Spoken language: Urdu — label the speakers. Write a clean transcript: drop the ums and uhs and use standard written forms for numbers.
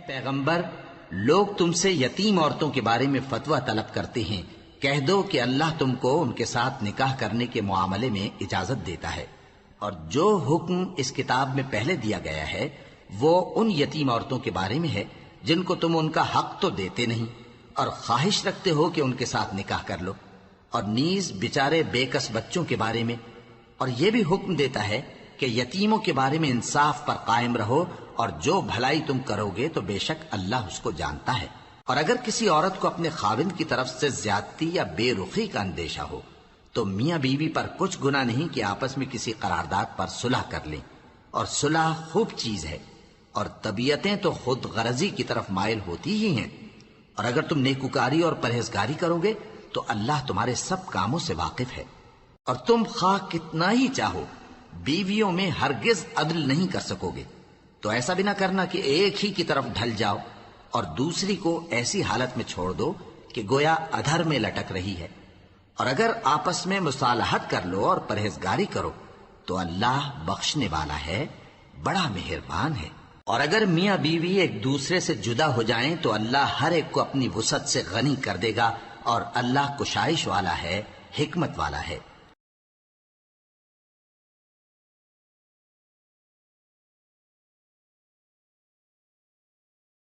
Speaker 1: پیغمبر، لوگ تم سے یتیم عورتوں کے بارے میں فتویٰ طلب کرتے ہیں، کہہ دو کہ اللہ تم کو ان کے ساتھ نکاح کرنے کے معاملے میں اجازت دیتا ہے، اور جو حکم اس کتاب میں پہلے دیا گیا ہے وہ ان یتیم عورتوں کے بارے میں ہے جن کو تم ان کا حق تو دیتے نہیں اور خواہش رکھتے ہو کہ ان کے ساتھ نکاح کر لو، اور نیز بیچارے بے کس بچوں کے بارے میں، اور یہ بھی حکم دیتا ہے کہ یتیموں کے بارے میں انصاف پر قائم رہو، اور جو بھلائی تم کرو گے تو بے شک اللہ اس کو جانتا ہے۔ اور اگر کسی عورت کو اپنے خاوند کی طرف سے زیادتی یا بے رخی کا اندیشہ ہو تو میاں بیوی پر کچھ گناہ نہیں کہ آپس میں کسی قرارداد پر صلح کر لیں، اور صلح خوب چیز ہے، اور طبیعتیں تو خود غرضی کی طرف مائل ہوتی ہی ہیں، اور اگر تم نیکوکاری اور پرہیزگاری کرو گے تو اللہ تمہارے سب کاموں سے واقف ہے۔ اور تم خواہ کتنا ہی چاہو بیویوں میں ہرگز عدل نہیں کر سکو گے، تو ایسا بھی نہ کرنا کہ ایک ہی کی طرف ڈھل جاؤ اور دوسری کو ایسی حالت میں چھوڑ دو کہ گویا ادھر میں لٹک رہی ہے، اور اگر آپس میں مصالحت کر لو اور پرہیزگاری کرو تو اللہ بخشنے والا ہے، بڑا مہربان ہے۔ اور اگر میاں بیوی ایک دوسرے سے جدا ہو جائیں تو اللہ ہر ایک کو اپنی وسعت سے غنی کر دے گا، اور اللہ کشائش والا ہے، حکمت والا ہے۔